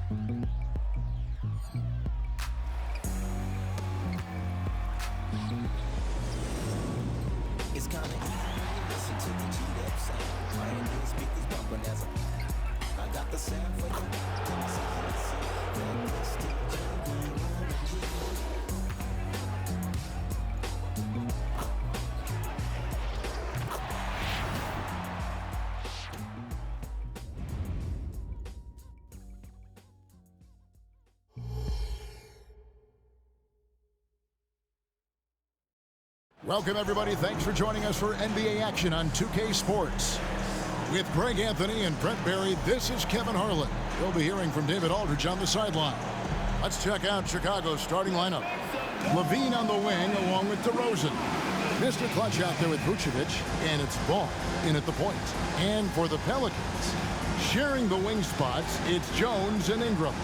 It's kinda easy, listen to the G-Dep sound. I ain't hear speakers bumping as I got the sound for you. Welcome, everybody. Thanks for joining us for NBA action on 2K Sports. With Greg Anthony and Brent Barry, this is Kevin Harlan. We'll be hearing from David Aldridge on the sideline. Let's check out Chicago's starting lineup. Levine on the wing along with DeRozan. Mr. Clutch out there with Vucevic, and it's Ball in at the point. And for the Pelicans, sharing the wing spots, it's Jones and Ingram.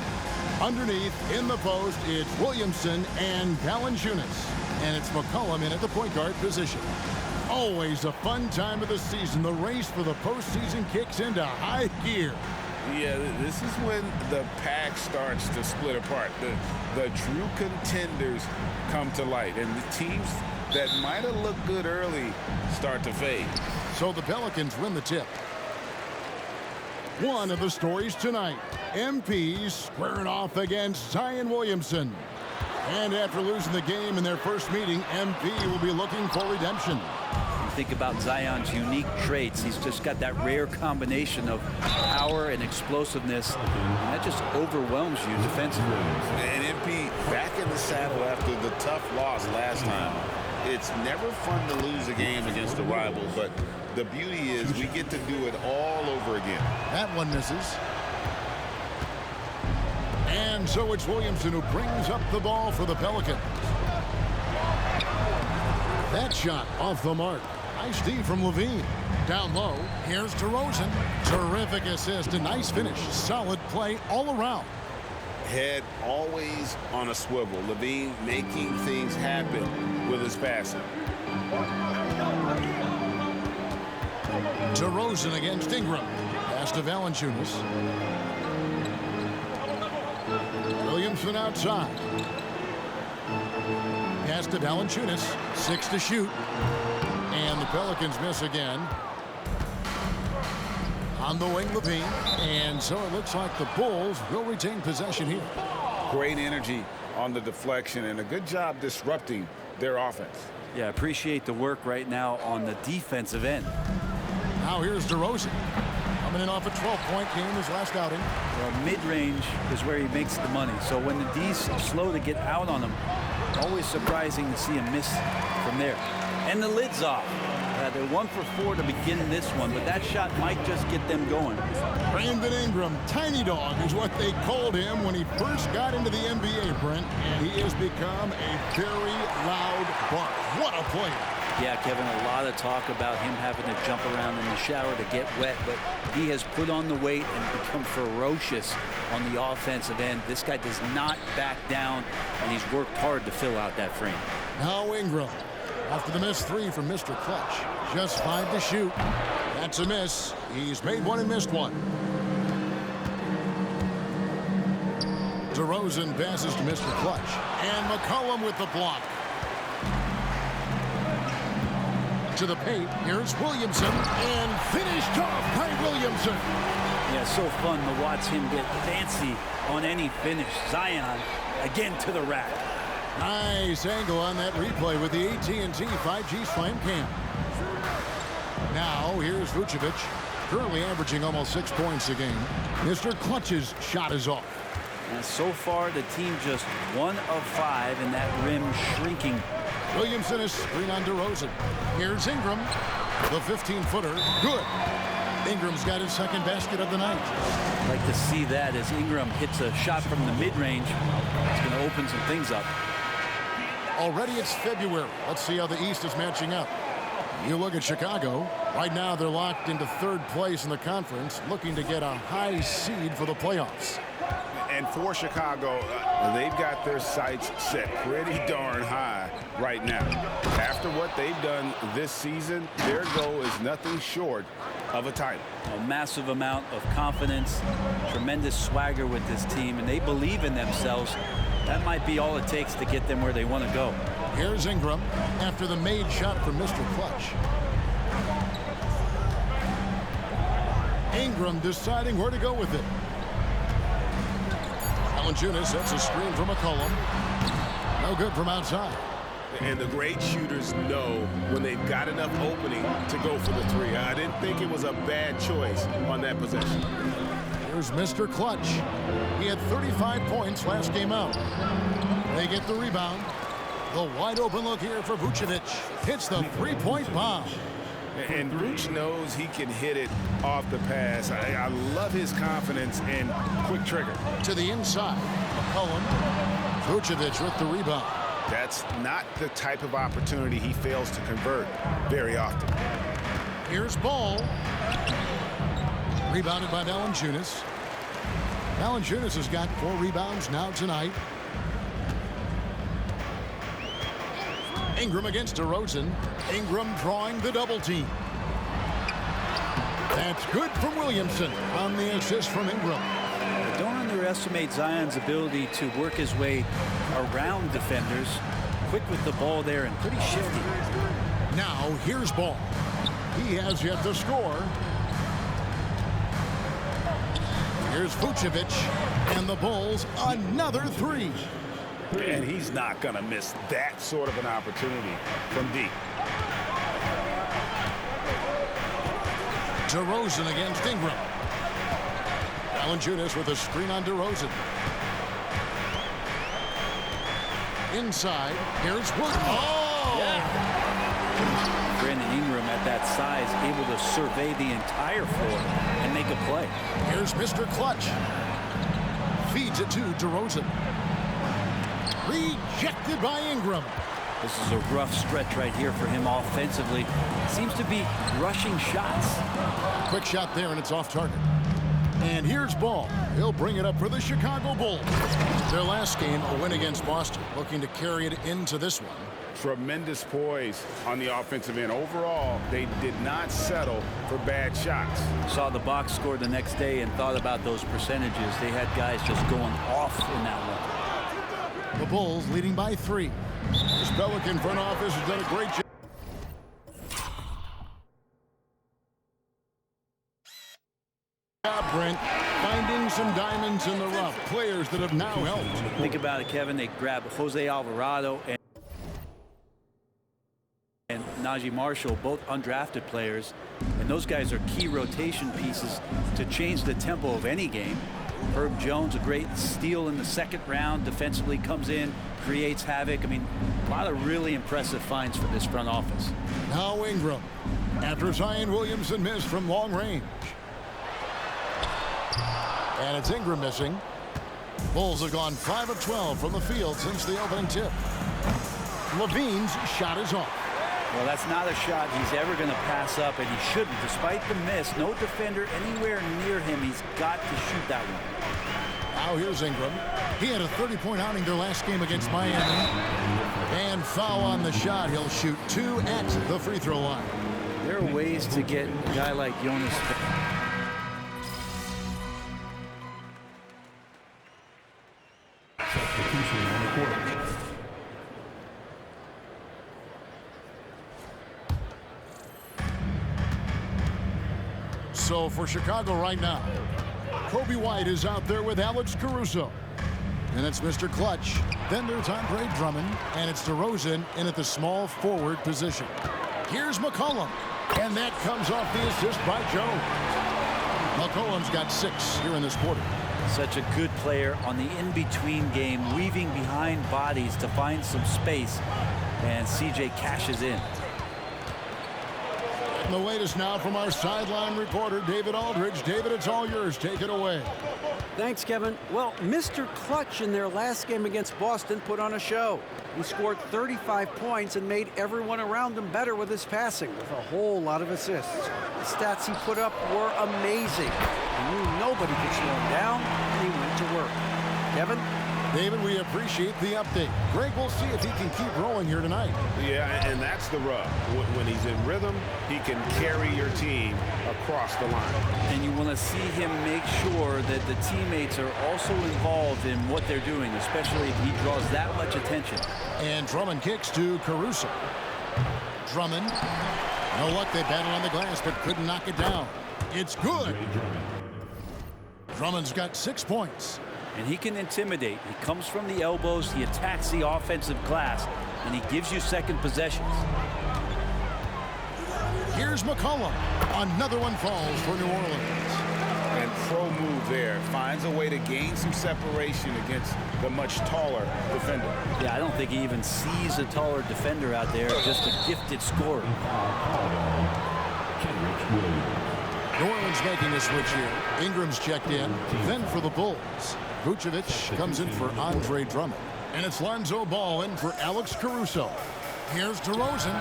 Underneath, in the post, it's Williamson and Valanciunas. And it's McCollum in at the point guard position. Always a fun time of the season. The race for the postseason kicks into high gear. Yeah, this is when the pack starts to split apart. The true contenders come to light, and the teams that might have looked good early start to fade. So the Pelicans win the tip. One of the stories tonight, MPs squaring off against Zion Williamson. And after losing the game in their first meeting, MP will be looking for redemption. You think about Zion's unique traits. He's just got that rare combination of power and explosiveness, and that just overwhelms you defensively. And MP back in the saddle after the tough loss last time. It's never fun to lose a game against a rival, but the beauty is we get to do it all over again. That one misses. And so it's Williamson who brings up the ball for the Pelicans. That shot off the mark. Nice D from Levine. Down low, here's DeRozan. Terrific assist, a nice finish. Solid play all around. Head always on a swivel. Levine making things happen with his passing. DeRozan against Ingram. Pass to Valanciunas. Williamson outside. Pass to Valanciunas. 6 to shoot. And the Pelicans miss again. On the wing, Levine. And so it looks like the Bulls will retain possession here. Great energy on the deflection and a good job disrupting their offense. Yeah, appreciate the work right now on the defensive end. Now here's DeRozan. Coming in off a 12-point game his last outing. Well, mid-range is where he makes the money. So when the D's slow to get out on him, always surprising to see him miss from there. And the lid's off. They're 1 for 4 to begin this one, but that shot might just get them going. Brandon Ingram, Tiny Dog is what they called him when he first got into the NBA, Brent. And he has become a very loud bark. What a player. Yeah, Kevin, a lot of talk about him having to jump around in the shower to get wet, but he has put on the weight and become ferocious on the offensive end. This guy does not back down, and he's worked hard to fill out that frame. Now Ingram. After the missed 3 from Mr. Clutch. Just 5 to shoot. That's a miss. He's made one and missed one. DeRozan passes to Mr. Clutch. And McCollum with the block. To the paint. Here's Williamson. And finished off by Williamson. Yeah, so fun to watch him get fancy on any finish. Zion again to the rack. Nice angle on that replay with the AT&T 5G Slam Cam. Now here's Vucevic, currently averaging almost 6 points a game. Mr. Clutch's shot is off. And so far, the team just 1 of 5 in that rim shrinking. Williamson is screen on DeRozan. Here's Ingram. The 15-footer. Good. Ingram's got his second basket of the night. I'd like to see that as Ingram hits a shot from the mid-range. It's going to open some things up. Already it's February. Let's see how the East is matching up. You look at Chicago. Right now they're locked into 3rd place in the conference, looking to get a high seed for the playoffs. And for Chicago, they've got their sights set pretty darn high right now. After what they've done this season, their goal is nothing short of a title. A massive amount of confidence, tremendous swagger with this team, and they believe in themselves. That might be all it takes to get them where they want to go. Here's Ingram after the made shot from Mr. Clutch. Ingram deciding where to go with it. Valanciunas sets a screen from McCollum. No good from outside. And the great shooters know when they've got enough opening to go for the three. I didn't think it was a bad choice on that possession. Here's Mr. Clutch. He had 35 points last game out. They get the rebound. The wide open look here for Vucevic. Hits the three-point bomb. And Vooch knows he can hit it off the pass. I love his confidence and quick trigger. To the inside. McCollum. Vucevic with the rebound. That's not the type of opportunity he fails to convert very often. Here's Ball. Rebounded by Valanciunas. Valanciunas has got 4 rebounds now tonight. Ingram against DeRozan. Ingram drawing the double team. That's good from Williamson on the assist from Ingram. Don't underestimate Zion's ability to work his way around defenders. Quick with the ball there and pretty shifty. Now here's Ball. He has yet to score. Here's Vucevic, and the Bulls another 3. And he's not going to miss that sort of an opportunity from deep. DeRozan against Ingram. Valanciunas with a screen on DeRozan. Inside, here's Wood. Oh! Brandon Ingram at that size, able to survey the entire floor and make a play. Here's Mr. Clutch. Feeds it to DeRozan. Rejected by Ingram. This is a rough stretch right here for him offensively. Seems to be rushing shots. Quick shot there, and it's off target. And here's Ball. He'll bring it up for the Chicago Bulls. Their last game, a win against Boston, looking to carry it into this one. Tremendous poise on the offensive end. Overall, they did not settle for bad shots. Saw the box score the next day and thought about those percentages. They had guys just going off in that one. The Bulls leading by 3. This Pelican front office has done a great job. Brent, finding some diamonds in the rough. Players that have now helped. Think about it, Kevin. They grabbed Jose Alvarado and Najee Marshall, both undrafted players. And those guys are key rotation pieces to change the tempo of any game. Herb Jones, a great steal in the second round. Defensively comes in, creates havoc. I mean, a lot of really impressive finds for this front office. Now Ingram. After Zion Williamson missed from long range. And it's Ingram missing. Bulls have gone 5 of 12 from the field since the opening tip. Levine's shot is off. Well, that's not a shot he's ever going to pass up, and he shouldn't. Despite the miss, no defender anywhere near him. He's got to shoot that one. Now here's Ingram. He had a 30-point outing their last game against Miami. And foul on the shot. He'll shoot 2 at the free throw line. There are ways to get a guy like Jonas. Substitution on the court. So for Chicago right now, Kobe White is out there with Alex Caruso. And it's Mr. Clutch. Then there's Andre Drummond. And it's DeRozan in at the small forward position. Here's McCollum. And that comes off the assist by Jones. McCollum's got 6 here in this quarter. Such a good player on the in-between game, weaving behind bodies to find some space. And CJ cashes in. And the latest now from our sideline reporter, David Aldridge. David, it's all yours. Take it away. Thanks, Kevin. Well, Mr. Clutch in their last game against Boston put on a show. He scored 35 points and made everyone around him better with his passing, with a whole lot of assists. The stats he put up were amazing. He knew nobody could slow him down, and he went to work. Kevin? David, we appreciate the update. Greg, we'll see if he can keep rolling here tonight. Yeah, and that's the rub. When he's in rhythm, he can carry your team across the line. And you want to see him make sure that the teammates are also involved in what they're doing, especially if he draws that much attention. And Drummond kicks to Caruso. Drummond, no luck, they battled on the glass, but couldn't knock it down. It's good. Drummond's got 6 points. And he can intimidate. He comes from the elbows, he attacks the offensive glass, and he gives you second possessions. Here's McCollum. Another one falls for New Orleans. And pro move there. Finds a way to gain some separation against the much taller defender. Yeah, I don't think he even sees a taller defender out there, just a gifted scorer. New Orleans making a switch here. Ingram's checked in. Then for the Bulls, Vucevic comes in for Andre Drummond. And it's Lonzo Ball in for Alex Caruso. Here's DeRozan.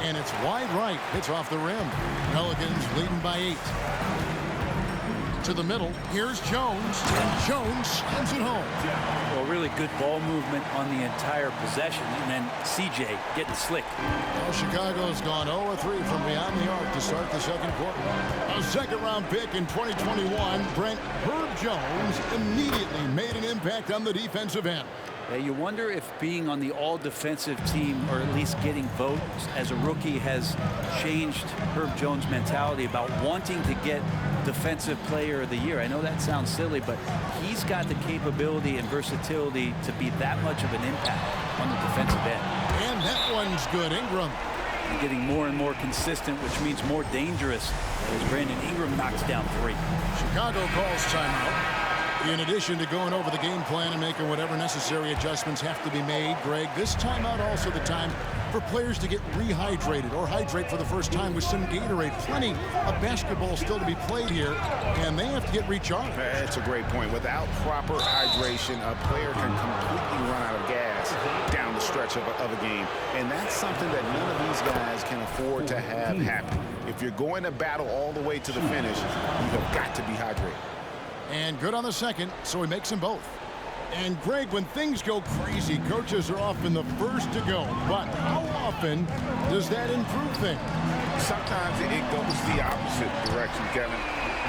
And it's wide right. Hits off the rim. Pelicans leading by 8. To the middle. Here's Jones. And Jones slams it home. Well, really good ball movement on the entire possession. And then CJ getting slick. Well, Chicago's gone 0-3 from beyond the arc to start the second quarter. A second-round pick in 2021, Brent Herb Jones immediately made an impact on the defensive end. Yeah, you wonder if being on the all-defensive team, or at least getting votes as a rookie, has changed Herb Jones' mentality about wanting to get Defensive Player of the Year. I know that sounds silly, but he's got the capability and versatility to be that much of an impact on the defensive end. And that one's good. Ingram. And getting more and more consistent, which means more dangerous, as Brandon Ingram knocks down 3. Chicago calls timeout. In addition to going over the game plan and making whatever necessary adjustments have to be made, Greg, this timeout also the time for players to get rehydrated or hydrate for the first time with some Gatorade. Plenty of basketball still to be played here, and they have to get recharged. That's a great point. Without proper hydration, a player can completely run out of gas down the stretch of a game. And that's something that none of these guys can afford to have happen. If you're going to battle all the way to the finish, you have got to be hydrated. And good on the second, so he makes them both. And Greg, when things go crazy, coaches are often the first to go. But how often does that improve things? Sometimes it goes the opposite direction, Kevin.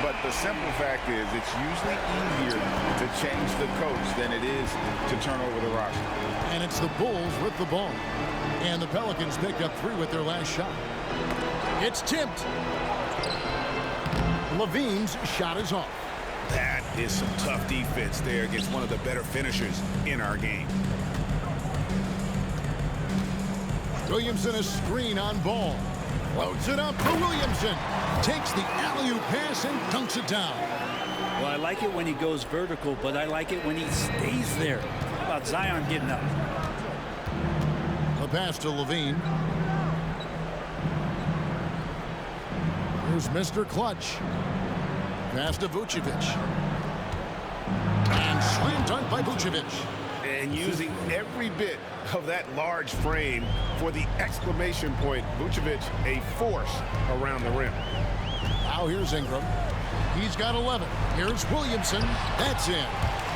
But the simple fact is it's usually easier to change the coach than it is to turn over the roster. And it's the Bulls with the ball. And the Pelicans picked up 3 with their last shot. It's tipped. Levine's shot is off. That is some tough defense there against one of the better finishers in our game. Williamson a screen on Ball. Floats it up for Williamson. Takes the alley-oop pass and dunks it down. Well, I like it when he goes vertical, but I like it when he stays there. How about Zion getting up? The pass to Levine. Here's Mr. Clutch. Pass to Vucevic. And slam dunk by Vucevic. And using every bit of that large frame for the exclamation point, Vucevic a force around the rim. Now here's Ingram. He's got 11. Here's Williamson. That's in.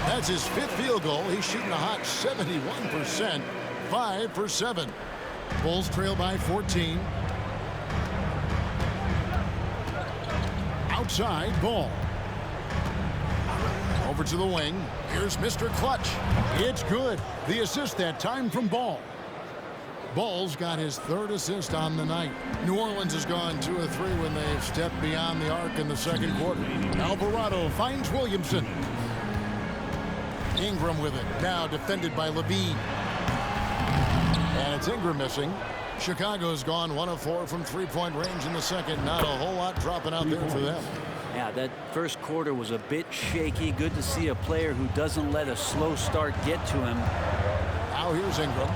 That's his 5th field goal. He's shooting a hot 71%. 5 for 7. Bulls trail by 14. Outside, Ball. Over to the wing. Here's Mr. Clutch. It's good. The assist that time from Ball. Ball's got his 3rd assist on the night. New Orleans has gone 2 of 3 when they've stepped beyond the arc in the second quarter. Alvarado finds Williamson. Ingram with it. Now defended by Levine. And it's Ingram missing. Chicago's gone 1 of 4 from 3-point range in the second. Not a whole lot dropping out there for them. Yeah, that first quarter was a bit shaky. Good to see a player who doesn't let a slow start get to him. Now here's Ingram.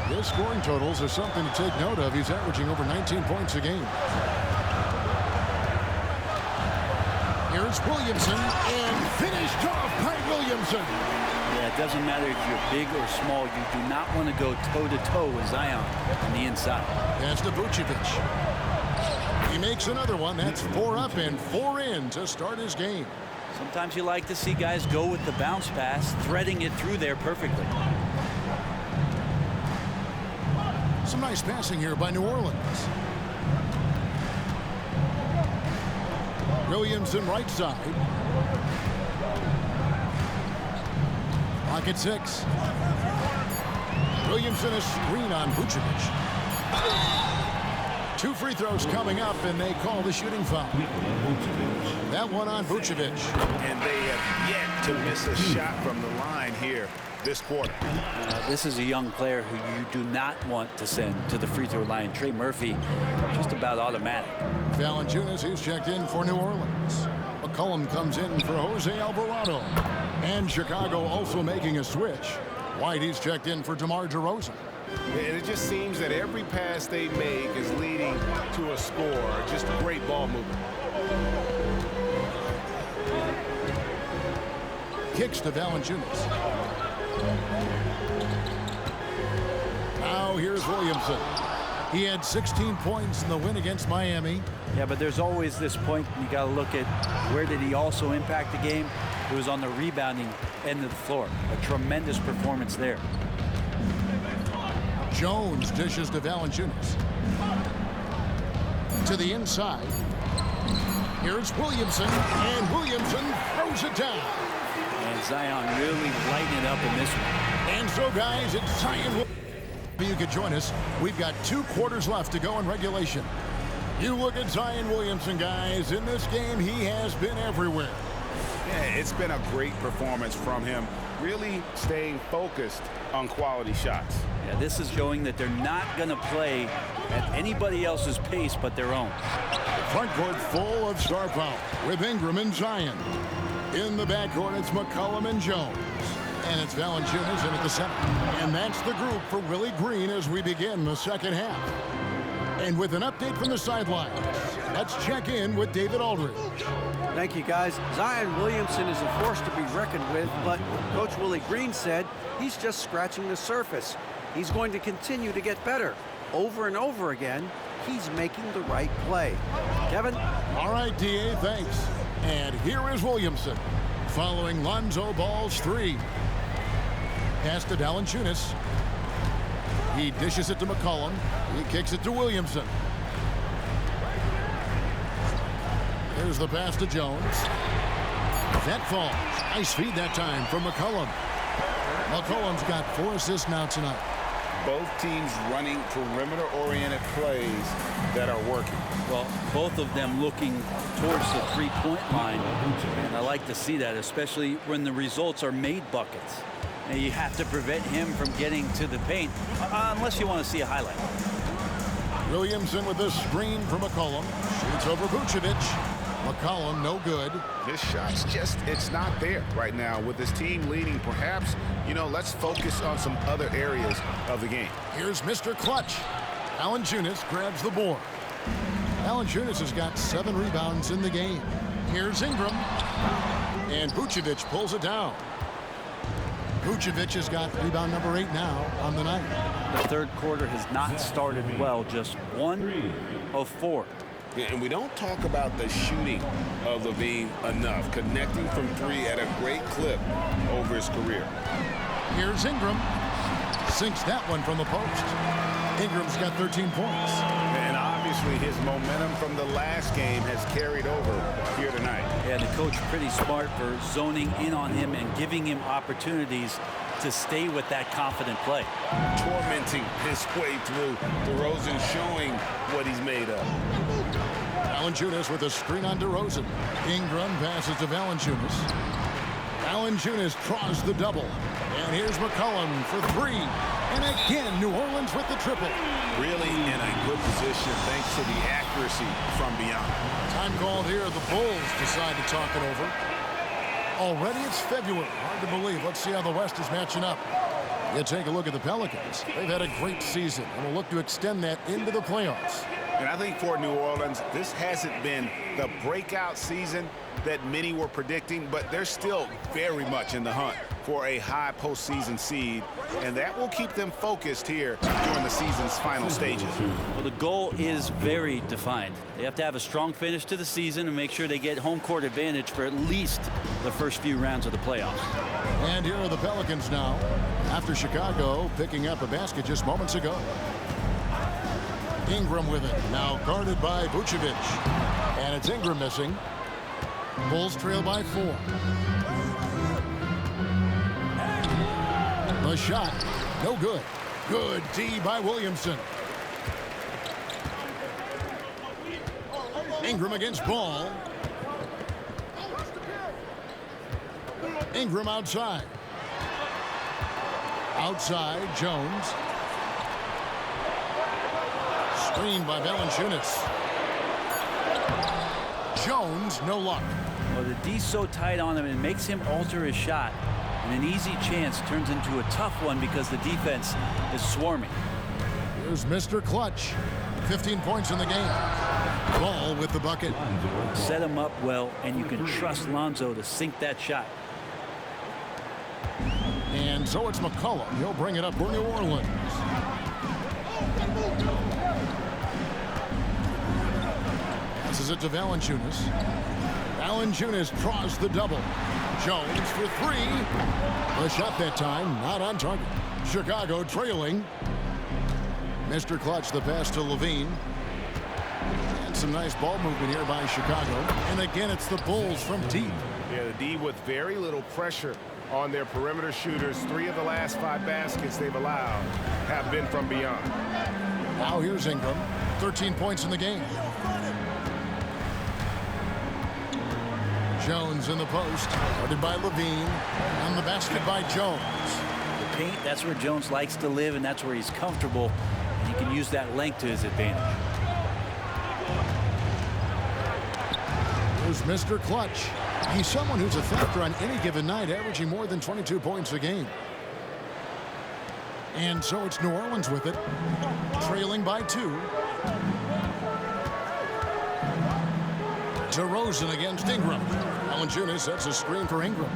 His scoring totals are something to take note of. He's averaging over 19 points a game. Here's Williamson, and finished off by Williamson. Yeah, it doesn't matter if you're big or small. You do not want to go toe-to-toe with Zion on the inside. Pass to Vucevic. He makes another one. That's 4 up and 4 in to start his game. Sometimes you like to see guys go with the bounce pass, threading it through there perfectly. Some nice passing here by New Orleans. Williamson right side. Pocket 6. Williamson a screen on Vucevic. 2 free throws coming up, and they call the shooting foul. That one on Vucevic. And they have yet to miss a shot from the line here this quarter. This is a young player who you do not want to send to the free throw line. Trey Murphy, just about automatic. Valanciunas, he's checked in for New Orleans. McCollum comes in for Jose Alvarado. And Chicago also making a switch. White, he's checked in for DeMar DeRozan. And it just seems that every pass they make is leading to a score. Just great ball movement. Kicks to Valanciunas. Now here's Williamson. He had 16 points in the win against Miami. Yeah, but there's always this point you got to look at where did he also impact the game. It was on the rebounding end of the floor. A tremendous performance there. Jones dishes to Valanciunas. To the inside. Here's Williamson, and Williamson throws it down. And Zion really lighting it up in this one. And so, guys, it's Zion. You could join us. We've got 2 quarters left to go in regulation. You look at Zion Williamson, guys. In this game, he has been everywhere. Yeah, it's been a great performance from him, really staying focused on quality shots. Yeah, this is showing that they're not going to play at anybody else's pace but their own. Front court full of star power with Ingram and Zion. In the backcourt, it's McCollum and Jones. And it's Valanciunas in at the center. And that's the group for Willie Green as we begin the second half. And with an update from the sidelines, let's check in with David Aldridge. Thank you, guys. Zion Williamson is a force to be reckoned with, but Coach Willie Green said he's just scratching the surface. He's going to continue to get better. Over and over again, he's making the right play. Kevin? All right, D.A., thanks. And here is Williamson following Lonzo Ball's 3. Pass to Valanciunas. He dishes it to McCollum. He kicks it to Williamson. Here's the pass to Jones. That falls. Nice feed that time from McCollum. McCollum's got 4 assists now tonight. Both teams running perimeter-oriented plays that are working. Well, both of them looking towards the three-point line. And I like to see that, especially when the results are made buckets. And you have to prevent him from getting to the paint, unless you want to see a highlight. Williamson with a screen for McCollum. Shoots over Vucevic. McCollum, no good. His shot's just, it's not there right now. With his team leading, perhaps, let's focus on some other areas of the game. Here's Mr. Clutch. Valanciunas grabs the board. Valanciunas has got 7 rebounds in the game. Here's Ingram. And Vucevic pulls it down. Vucevic has got rebound number 8 now on the night. The third quarter has not started well, just 1 of 4. And we don't talk about the shooting of Levine enough. Connecting from 3 at a great clip over his career. Here's Ingram. Sinks that one from the post. Ingram's got 13 points. And obviously his momentum from the last game has carried over here tonight. Yeah, the coach pretty smart for zoning in on him and giving him opportunities to stay with that confident play. Tormenting his way through. DeRozan showing what he's made of. Valanciunas with a screen on DeRozan. Ingram passes to Valanciunas. Valanciunas draws the double. And here's McCollum for 3. And again, New Orleans with the triple. Really in a good position thanks to the accuracy from beyond. Time called here. The Bulls decide to talk it over. Already it's February. Hard to believe. Let's see how the West is matching up. You take a look at the Pelicans. They've had a great season and will look to extend that into the playoffs. And I think for New Orleans, this hasn't been the breakout season that many were predicting, but they're still very much in the hunt for a high postseason seed, and that will keep them focused here during the season's final stages. Well, the goal is very defined. They have to have a strong finish to the season and make sure they get home court advantage for at least the first few rounds of the playoffs. And here are the Pelicans now, after Chicago picking up a basket just moments ago. Ingram with it, now guarded by Vucevic. And it's Ingram missing. Bulls trail by 4. The shot, no good. Good D by Williamson. Ingram against Ball. Ingram outside. Outside, Jones. Screen by Valanciunas. Jones, no luck. Well, the D's so tight on him, it makes him alter his shot. And an easy chance turns into a tough one because the defense is swarming. Here's Mr. Clutch. 15 points in the game. Ball with the bucket. Set him up well, and you can trust Lonzo to sink that shot. And so it's McCollum. He'll bring it up for New Orleans. Passes it to Valanciunas. Valanciunas draws the double. Jones for 3. The shot that time not on target. Chicago trailing. Mr. Clutch, the pass to Levine. And some nice ball movement here by Chicago. And again, it's the Bulls from deep. Yeah, the D with very little pressure on their perimeter shooters. 3 of the last 5 baskets they've allowed have been from beyond. Now here's Ingram. 13 points in the game. Jones in the post. Guarded by Levine. And the basket by Jones. The paint, that's where Jones likes to live, and that's where he's comfortable. And he can use that length to his advantage. Here's Mr. Clutch. He's someone who's a factor on any given night, averaging more than 22 points a game. And so it's New Orleans with it, trailing by 2. DeRozan against Ingram. Valanciunas sets a screen for Ingram.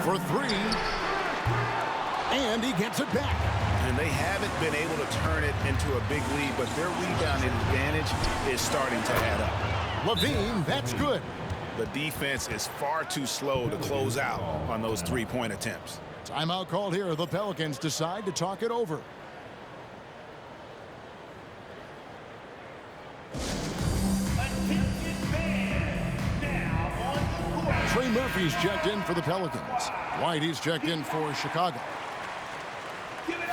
For 3. And he gets it back. And they haven't been able to turn it into a big lead, but their rebounding advantage is starting to add up. Levine, that's good. The defense is far too slow to close out on those 3-point attempts. Timeout called here. The Pelicans decide to talk it over. Trey Murphy's checked in for the Pelicans. Whitey's checked in for Chicago.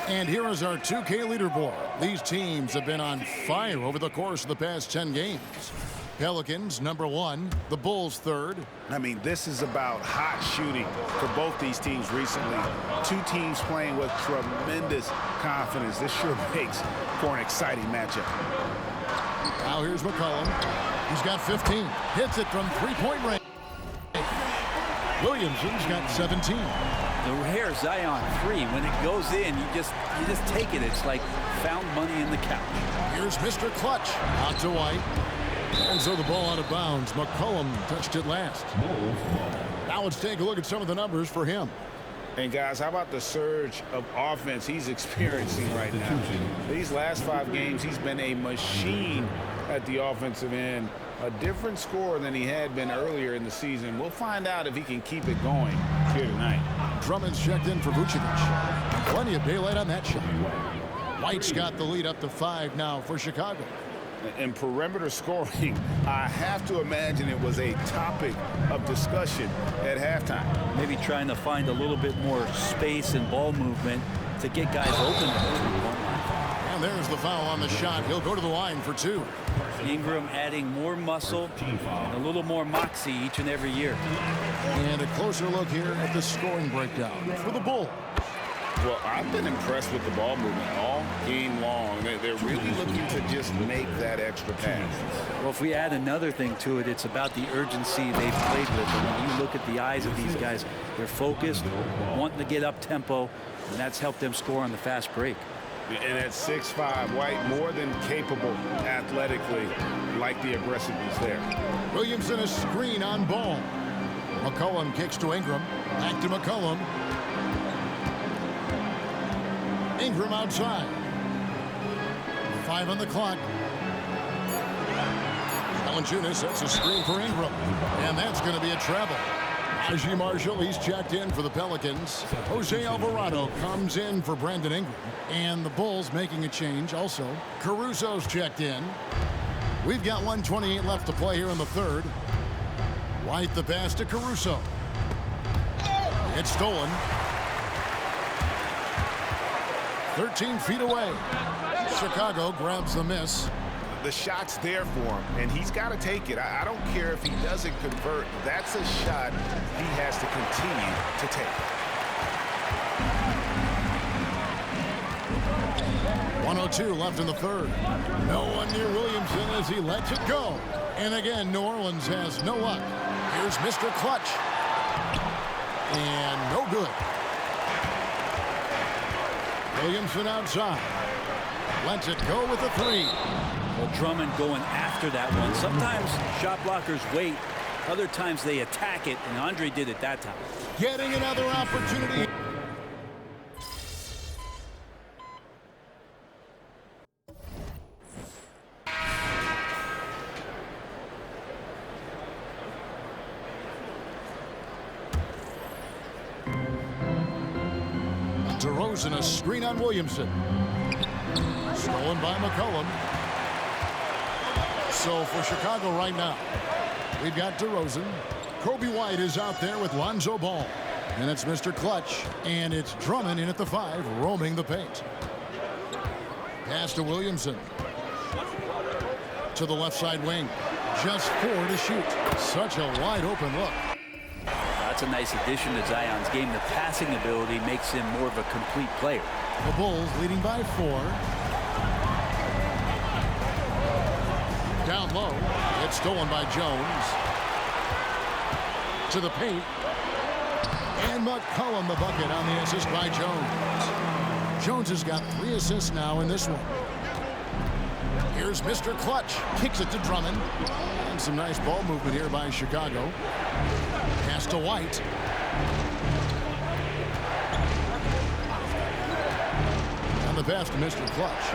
And here is our 2K leaderboard. These teams have been on fire over the course of the past 10 games. Pelicans, number 1. The Bulls, 3rd. I mean, this is about hot shooting for both these teams recently. 2 teams playing with tremendous confidence. This sure makes for an exciting matchup. Now here's McCollum. He's got 15. Hits it from 3-point range. Williamson's got 17. The rare Zion 3, when it goes in, you just take it. It's like found money in the couch. Here's Mr. Clutch. Out to White. And so the ball out of bounds. McCollum touched it last. Now let's take a look at some of the numbers for him. And guys, how about the surge of offense he's experiencing right now? These last 5 games, he's been a machine at the offensive end. A different scorer than he had been earlier in the season. We'll find out if he can keep it going here tonight. Drummond's checked in for Vucevic. Plenty of daylight on that shot. White's got the lead up to 5 now for Chicago. And perimeter scoring, I have to imagine it was a topic of discussion at halftime. Maybe trying to find a little bit more space and ball movement to get guys open. And there's the foul on the shot. He'll go to the line for 2. Ingram adding more muscle and a little more moxie each and every year. And a closer look here at the scoring breakdown for the Bulls. Well, I've been impressed with the ball movement all game long. They're really looking to just make that extra pass. Well, if we add another thing to it, it's about the urgency they've played with. And when you look at the eyes of these guys, they're focused, wanting to get up tempo, and that's helped them score on the fast break. And at 6'5", White more than capable athletically, like the aggressiveness there. Williamson a screen on Ball. McCollum kicks to Ingram. Back to McCollum. Ingram outside. 5 on the clock. Valanciunas sets a screen for Ingram. And that's going to be a travel. Najee Marshall, he's checked in for the Pelicans. Jose Alvarado comes in for Brandon Ingram. And the Bulls making a change also. Caruso's checked in. We've got 1:28 left to play here in the third. White the pass to Caruso. It's stolen. 13 feet away. Chicago grabs the miss. The shot's there for him, and he's got to take it. I don't care if he doesn't convert. That's a shot he has to continue to take. 1:02 left in the third. No one near Williamson as he lets it go. And again, New Orleans has no luck. Here's Mr. Clutch. And no good. Williamson outside. Lets it go with a three. Well, Drummond going after that one. Sometimes shot blockers wait. Other times they attack it, and Andre did it that time. Getting another opportunity. DeRozan, a screen on Williamson. Stolen by McCollum. So for Chicago right now, we've got DeRozan. Kobe White is out there with Lonzo Ball. And it's Mr. Clutch. And it's Drummond in at the 5, roaming the paint. Pass to Williamson. To the left side wing. Just 4 to shoot. Such a wide open look. That's a nice addition to Zion's game. The passing ability makes him more of a complete player. The Bulls leading by 4. Down low. It's stolen by Jones. To the paint. And McCollum the bucket on the assist by Jones. Jones has got 3 assists now in this one. Here's Mr. Clutch. Kicks it to Drummond. And some nice ball movement here by Chicago. Pass to White. And the pass to Mr. Clutch.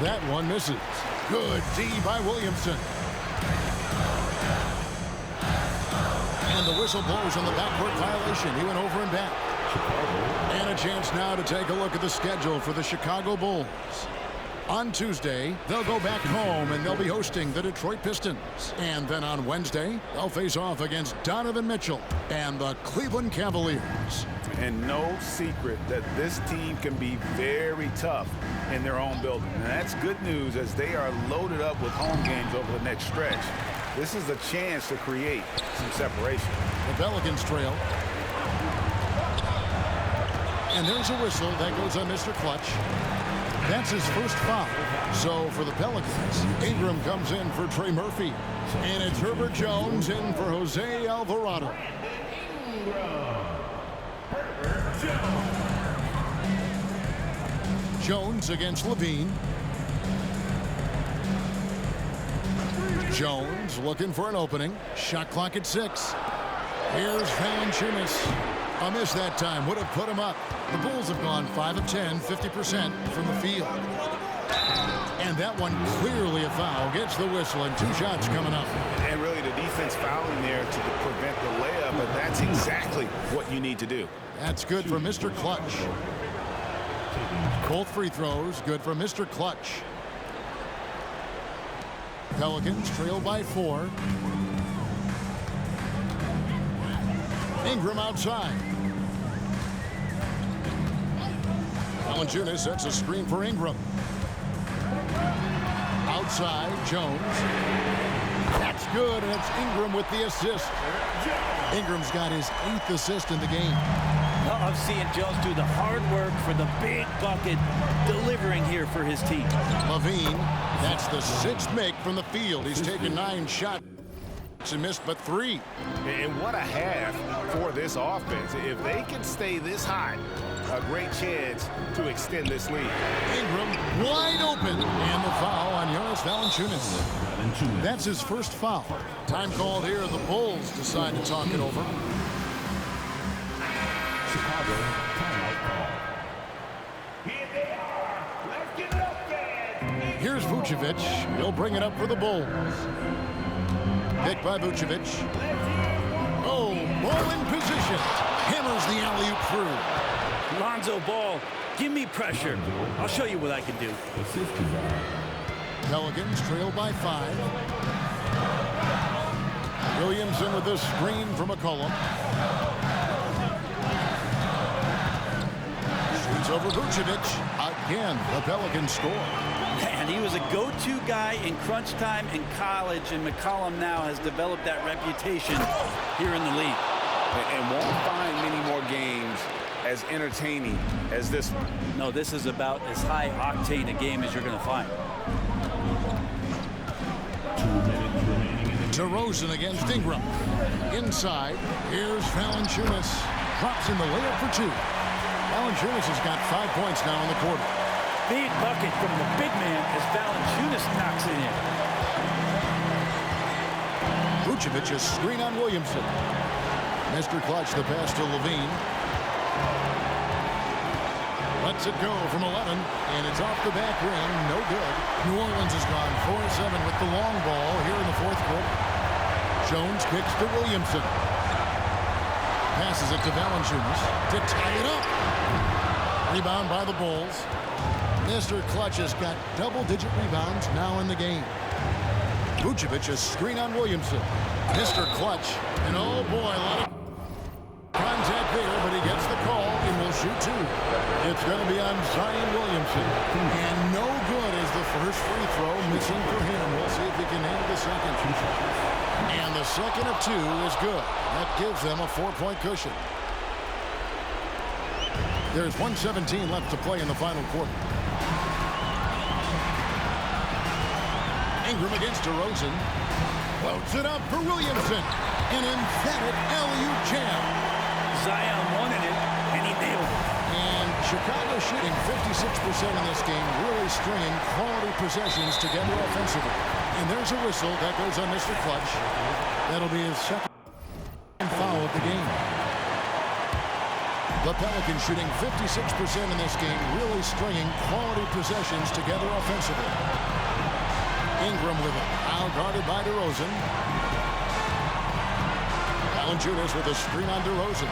That one misses. Good D by Williamson. And the whistle blows on the backcourt violation. He went over and back. And a chance now to take a look at the schedule for the Chicago Bulls. On Tuesday, they'll go back home and they'll be hosting the Detroit Pistons. And then on Wednesday, they'll face off against Donovan Mitchell and the Cleveland Cavaliers. And no secret that this team can be very tough in their own building. And that's good news as they are loaded up with home games over the next stretch. This is a chance to create some separation. The Pelicans trail. And there's a whistle that goes on Mr. Clutch. That's his first foul. So for the Pelicans, Ingram comes in for Trey Murphy. And it's Herbert Jones in for Jose Alvarado. Jones against Levine. Jones looking for an opening. Shot clock at 6. Here's Valanciunas. A miss that time would have put him up. The Bulls have gone 5 of 10, 50% from the field. And that one clearly a foul. Gets the whistle and 2 shots coming up. And really the defense fouling there to prevent the layup, but that's exactly what you need to do. That's good for Mr. Clutch. Both free throws good for Mr. Clutch. Pelicans trail by 4. Ingram outside. Valanciunas sets a screen for Ingram. Outside, Jones. That's good, and it's Ingram with the assist. Ingram's got his 8th assist in the game. I love seeing Jones do the hard work for the big bucket, delivering here for his team. Levine, that's the 6th make from the field. He's taken 9 shots and missed but 3. And what a half for this offense. If they can stay this hot, a great chance to extend this lead. Ingram wide open, and the foul on Jonas Valanciunas. That's his first foul. Time called here. The Bulls decide to talk it over. Chicago timeout call. Here's Vucevic. Vucevic. He'll bring it up for the Bulls. Picked by Vucevic. Oh, ball in position. Hammers the alley-oop through. Lonzo Ball, give me pressure. I'll show you what I can do. Pelicans trail by 5. Williamson with this screen from McCollum. Shoots over Vucevic. Again, the Pelicans score. Man, he was a go-to guy in crunch time in college, and McCollum now has developed that reputation here in the league. And won't find many more games as entertaining as this one. No, this is about as high octane a game as you're going to find. DeRozan against Ingram. Inside, here's Valanciunas. Drops in the layup for 2. Valanciunas has got 5 points now in the quarter. Big bucket from the big man as Valanciunas knocks it in. Vucevic a screen on Williamson. Mr. Clutch the pass to Levine. Lets it go from 11, and it's off the back rim. No good. New Orleans has gone 4-7 with the long ball here in the fourth quarter. Jones kicks to Williamson. Passes it to Valanciunas to tie it up. Rebound by the Bulls. Mr. Clutch has got double-digit rebounds now in the game. Vucevic a screen on Williamson. Mr. Clutch, and oh boy, a lot of contact there, but he gets the call and will shoot 2. It's going to be on Zion Williamson. And no good is the first free throw missing for him. We'll see if he can handle the second. And the second of 2 is good. That gives them a 4-point cushion. There's 1:17 left to play in the final quarter. Ingram against DeRozan. Floats it up for Williamson. An emphatic alley-oop jam. Zion wanted it, and he nailed it. And Chicago shooting 56% in this game, really stringing quality possessions together offensively. And there's a whistle that goes on Mr. Clutch. That'll be his second foul of the game. The Pelicans shooting 56% in this game, really stringing quality possessions together offensively. Ingram with it, now guarded by DeRozan. Valanciunas with a screen on DeRozan.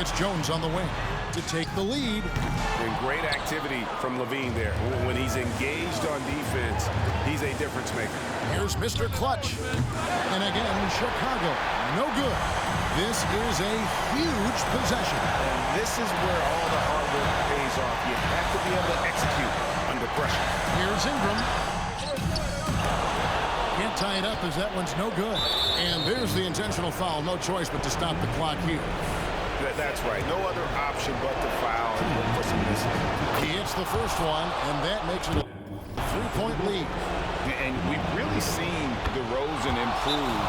It's Jones on the wing to take the lead. And great activity from Levine there. When he's engaged on defense, he's a difference maker. Here's Mr. Clutch. And again, Chicago, no good. This is a huge possession. And this is where all the hard work pays off. You have to be able to execute under pressure. Here's Ingram. Can't tie it up as that one's no good. And there's the intentional foul. No choice but to stop the clock here. That's right. No other option but to foul and look for some missing. He hits the first one, and that makes it a 3-point lead. And we've really seen DeRozan improve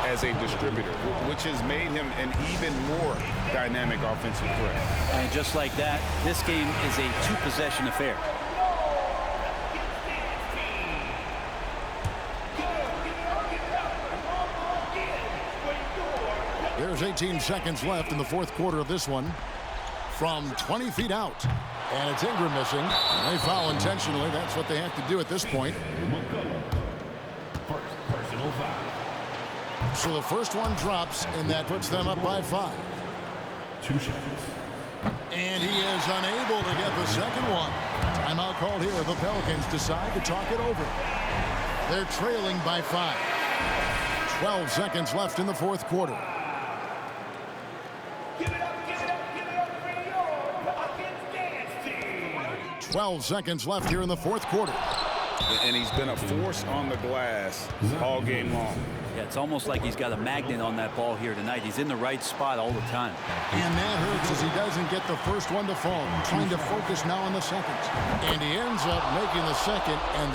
as a distributor, which has made him an even more dynamic offensive threat. And just like that, this game is a 2-possession affair. There's 18 seconds left in the fourth quarter of this one. From 20 feet out. And it's Ingram missing. They foul intentionally. That's what they have to do at this point. Personal foul. So the first one drops, and that puts them up by 5. 2 seconds. And he is unable to get the second one. Timeout called here. The Pelicans decide to talk it over. They're trailing by 5. 12 seconds left in the fourth quarter. 12 seconds left here in the fourth quarter. And he's been a force on the glass all game long. Yeah, it's almost like he's got a magnet on that ball here tonight. He's in the right spot all the time. And that hurts as he doesn't get the first one to fall. Trying to focus now on the second. And he ends up making the second, and